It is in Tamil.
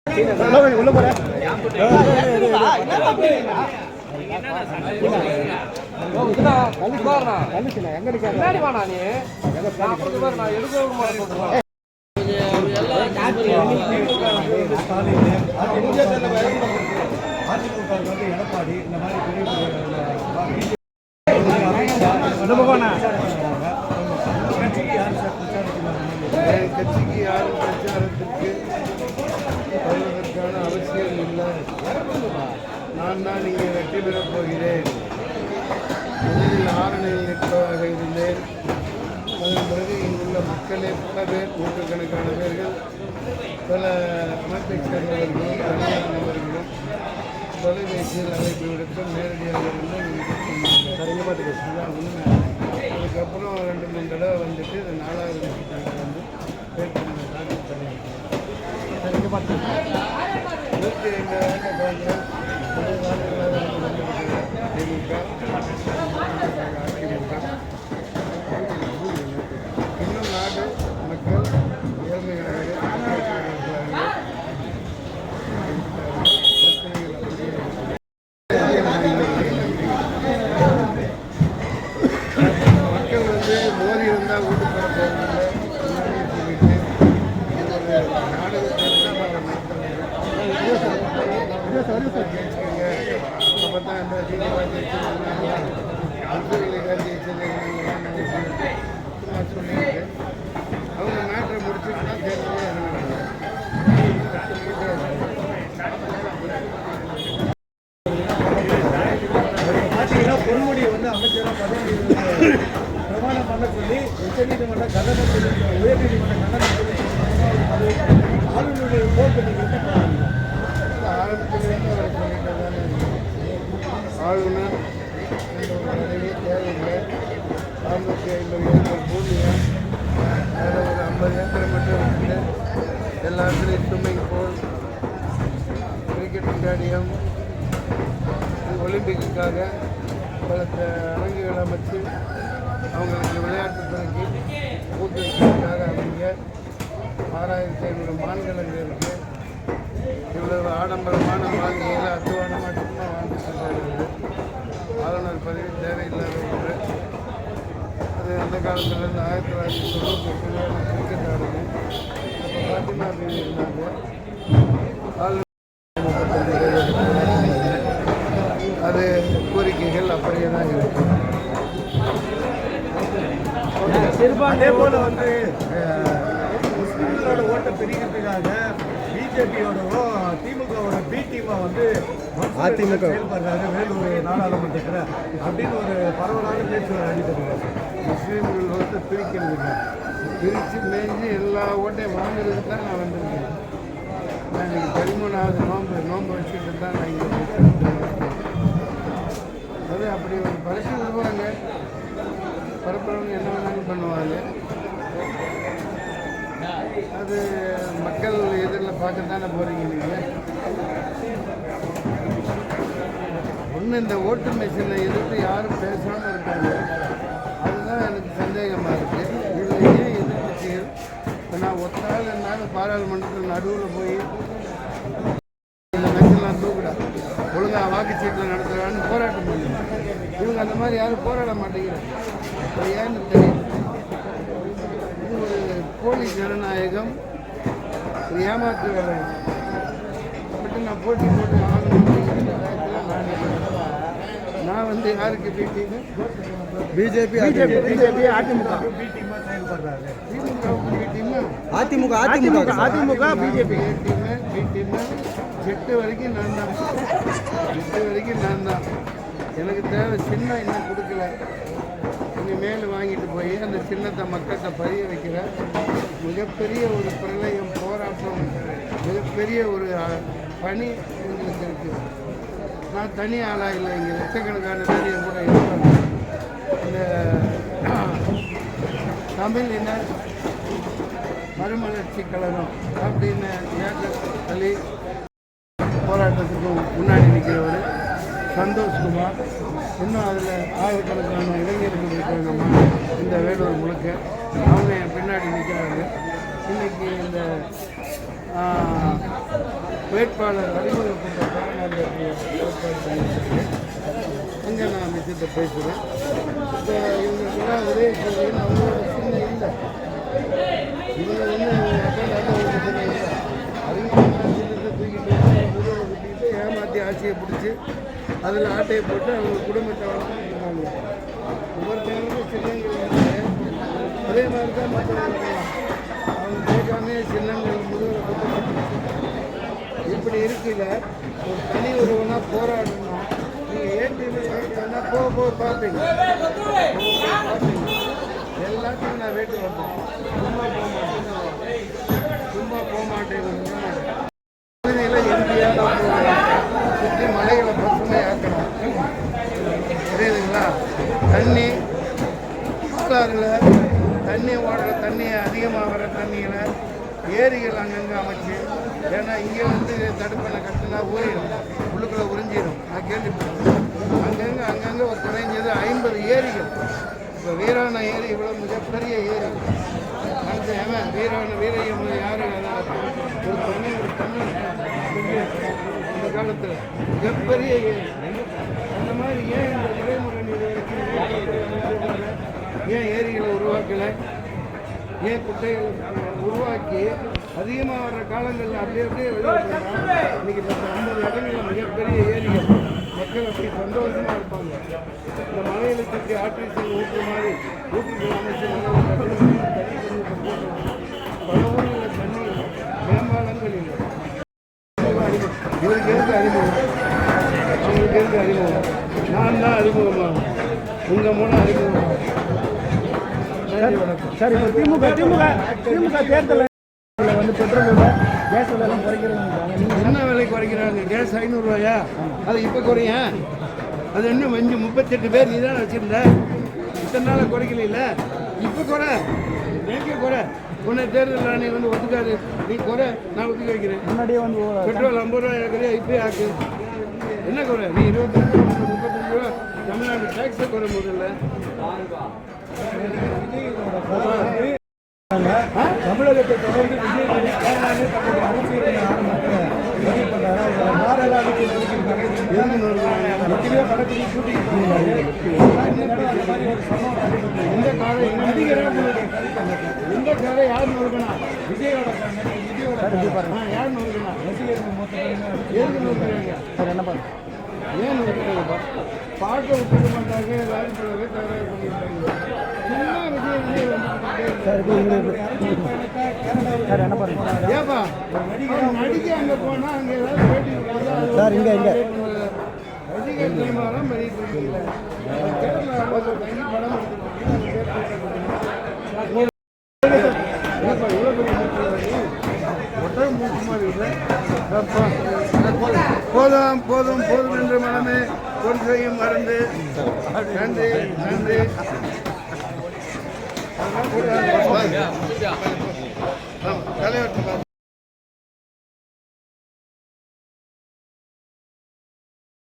உள்ள போறேன் எடப்பாடி இந்த மாதிரி கட்சிக்கு யாரும் பிரச்சாரத்திற்கு வருவதற்கான அவசியம் இல்லை. நான் தான் இங்கே வெற்றி பெறப் போகிறேன். முதலில் ஆரணியில் நிற்பதாக இருந்தேன். அதன் பிறகு இங்குள்ள மக்களே பல பேர், நூற்றுக்கணக்கான பேர்கள், பல அமைப்பைச் சேர்ந்தவர்களும் தனியானவர்களும் தொலைபேசியில் அழைப்பு விடுத்து நேரடியாக இருந்து உண்மை. அதுக்கப்புறம் 2-3 தடவை வந்துட்டு 4வது விஷயத்தாங்க வந்து வேட்புமனு தாக்கல் பண்ணியிருக்கேன். 102 ஆண்டு காங்கிரஸ், 20 ஆண்டுகளாக திமுக, அதிமுக. இன்னும் நாடு மக்கள் ஏழ்மைகளாக அவங்க மேட்ரை முடிச்சுட்டுனா பார்த்தீங்கன்னா பொன்முடியை வந்து அமைச்சராக பதவி பிரமாணம் பண்ண சொல்லி உச்சநீதிமன்ற கண்டனம் உயர்நீதிமன்ற கண்டனம் ஆளுநருடைய போக்கு ஆரம்பத்திலிருந்து அவர் சொல்லிட்டு தானே ஆளுநர் பதவி தேவையில்லை. 450 ஏக்கர் பூமியை அதில் ஒரு 50 ஏக்கரை மட்டும் இருக்குது. எல்லாத்துலேயும் ஸ்விம்மிங் பூல், கிரிக்கெட் ஸ்டேடியம், ஒலிம்பிக்குக்காக பல அரங்குகள் அமைச்சு அவங்களுக்கு விளையாட்டுத்துறைக்கு ஊக்குவிக்கிறதுக்காக அவங்க 6500 மான்கள் அங்கே இருக்குது. இவ்வளவு ஆடம்பரமான மாளிகையில் அத்துவானமாக சும்மா வாழ்ந்துட்டு ஆளுநர் பதவி தேவையில்லாத ஒன்று. அது அந்த காலத்துலேருந்து 1998 கிரிக்கெட் ஆடுது. அப்போ பாத்திமா பேர் இருந்தாங்க. அது கோரிக்கைகள் அப்படியே தான் இருக்கு. அதே போல் வந்து முஸ்லீம்களோட ஓட்டை பிரிக்கிறதுக்காக பிஜேபியோடவோ திமுகவோட பி டீமை வந்து அதிமுக செயல்படுறாங்க வேலூர் நாடாளுமன்றத்தில் அப்படின்னு ஒரு பரவலான பேச்சு அடிக்கிறாங்க. முஸ்லீம்கள் வந்து பிரிக்கிறது இல்லை, பிரித்து மேய்ஞ்சி எல்லா ஓட்டையும் வாங்குறதுக்கு தான் நான் வந்திருக்கேன். நான் இன்றைக்கி 13வது நோன்பு வச்சுட்டு தான் நான் இங்கே அது அப்படி ஒரு பரிசு விடுவாங்க. பரப்புறவங்க என்ன வேணாலும் பண்ணுவாங்க. அது மக்கள் எதிரில் பார்க்கத்தானே போகிறீங்க நீங்கள். ஒன்று இந்த ஓட்டு மிஷினை எதிர்த்து யாரும் பேசாமல் இருக்காங்க. அதுதான் எனக்கு சந்தேகமாக இருக்குது. இதில் ஏன் எதிர்கட்சிகள் இப்போ நான் ஒத்தாள் என்னால் பாராளுமன்றத்தில் நடுவில் போய் இந்த மெஷின்லாம் தூக்குடா ஒழுங்காக வாக்குச்சீட்டில் நடத்துகிறான்னு போராட்டம் பண்ணுங்க. இவங்க அந்த மாதிரி யாரும் போராட மாட்டேங்கிறாங்க. அது ஏன்னு தெரியும். இது ஒரு போலி ஜனநாயகம், ஒரு ஏமாற்று வேலை. அப்படி நான் போட்டி போட்டு வாங்கணும் அப்படிங்கிற நான் வந்து யாருக்கு பிடின்னு பிஜேபி அதிமுக பிஜேபி டீமு ஜெட்டு வரைக்கும் நான் தான். எனக்கு தேவை சின்னம் இன்னும் கொடுக்கல. இனிமேல் வாங்கிட்டு போய் அந்த சின்னத்தை மக்கள்கிட்ட பதிய வைக்கிற மிகப்பெரிய ஒரு பிரளயம், போராட்டம், மிகப்பெரிய ஒரு பணி எங்களுக்கு இருக்குது. நான் தனி ஆளாக இல்லை, இங்கே லட்சக்கணக்கான பேர் என் கூட இருப்பாங்க. இந்த தமிழ் இன மறுமலர்ச்சி கழகம் அப்படின்னு சொல்லி போராட்டத்துக்கு முன்னாடி நிற்கிறவர் சந்தோஷ்குமார். இன்னும் அதில் ஆயிரக்கணக்கான இளைஞர்கள் இருக்காங்கம்மா இந்த வேலூர் முழுக்க. அவங்க என் பின்னாடி நிற்கிறாங்க. இன்றைக்கி இந்த வேட்பாளர் அறிமுக கூட்டத்தை நான் ஏற்பாடு பண்ணியிருக்கேன். அங்கே நான் அமைச்சர்கிட்ட பேசுகிறேன். இப்போ இவங்களுக்கெல்லாம் ஒரே சொல்லியும் அவங்களோட சின்ன இல்லை, இவங்க வந்து நல்ல ஒரு சின்ன இல்லை, அறிமுக சின்னத்தை தூக்கிட்டு முதல்ல கட்டிக்கிட்டு ஏமாற்றி ஆட்சியை பிடிச்சி அதில் ஆட்டையை போட்டு அவங்க குடும்பத்தை வளர்த்துருக்காங்க. ஒவ்வொருத்தவங்களுக்கும் சின்னங்கள் வந்து அதே மாதிரி தான் மற்றவங்க அவங்க கேட்காமே சின்னங்கள் முதல்ல கொடுத்து இப்படி இருக்குல்ல. ஒரு தனி ஒருவனாக போராடணும்னா நீங்கள் ஏடிஎம் கேட்கணும்னா போக பார்ப்பீங்க. எல்லாத்தையும் நான் வேட்டு வந்தேன். சும்மா போக மாட்டேன். எம்பியாக சுற்றி மலைகளை பசுமையாக்கணும். புரியுதுங்களா? தண்ணி ஆறாறுல தண்ணி ஓடுற தண்ணியை அதிகமாக வர தண்ணிகளை ஏரிகள் அங்கங்கே அமைச்சு, ஏன்னா இங்கே வந்து தடுப்பணை கட்டினா ஊறிடும், உள்ளுக்குள்ளே உறிஞ்சிடும். நான் கேள்விப்பட்டேன். அங்கங்கே ஒரு குறைஞ்சது 50 ஏரிகள். இப்போ வீராண ஏரி இவ்வளோ மிகப்பெரிய ஏரி. அந்த வீரையம் யார் ஒரு தமிழ் இந்த காலத்தில் மிகப்பெரிய ஏரி. அந்த மாதிரி ஏன் இந்த தலைமுறை ஏன் ஏரிகளை உருவாக்கலை? ஏன் குட்டைகளை உருவாக்கி அதிகமாக வர்ற காலங்களில் அப்படியே வெளியிடுறாங்க. இன்னைக்கு 50 இடங்களில் மிகப்பெரிய ஏரிகள், மக்கள் அப்படி சந்தோஷமாக இருப்பாங்க. இந்த மலையில சுற்றி ஆர்டிஃபிஷியல் ஊற்று மாதிரி ஊற்றுகள் அமைச்சு பல ஊர்களில் தண்ணி மேம்பாலங்கள் இல்லை. இவருக்கு எதுக்கு அறிமுகம்? அவங்களுக்கு எதுக்கு அறிமுகம்? நான் தான் அறிமுகமாகும், உங்கள் மூலம் அறிமுகமாகும். சார், இப்போ திமுக தேர்தலில் வந்து பெட்ரோல் விலை, கேஸ் விலையெல்லாம் குறைக்கிறாங்க. என்ன விலை குறைக்கிறாங்க? கேஸ் 500 ரூபாயா? அது இப்போ குறையும். அது இன்னும் 38 பேர் நீ தான் வச்சுருந்த. இத்தனை நாள் குறைக்கல. இப்போ குறை, எங்கே குறை? உன்னை தேர்தல் நீ வந்து ஒத்துக்காது. நீ குறை, நான் ஒத்துக்க வைக்கிறேன். முன்னாடியே வந்து பெட்ரோல் 50 ரூபாய் ஆக்குறியா? இப்போயே ஆக்கு. என்ன குறை? நீ 25 ரூபா 35 ரூபா தமிழ்நாடு டேக்ஸை குறை. முதல்ல தமிழகத்தை தொடர்ந்து விஜய் இந்த காரை யார் நோக்கணும்? விஜயோட யார் நோக்கணும்? எதுக்கு நோக்கிறாங்க? என்ன பண்ணுங்க? ஏன் நோக்கிறாங்கப்பா? பாட்டை விட்டுக்க மாட்டாங்க, ராஜ்புரவே தயாராக பண்ணியிருக்காங்க. ஏப்பா நடிக்க அங்க போனா அங்க ஏதாவது பேட்டி சார், இங்க ரசிகர் சினிமாலாம் பண்ணிட்டு கேரளாவில் தங்கி படம் போதும் போதும் போதும் என்று மனமே கொள்கையும் மறந்து. நன்றி நன்றி. தலைவர்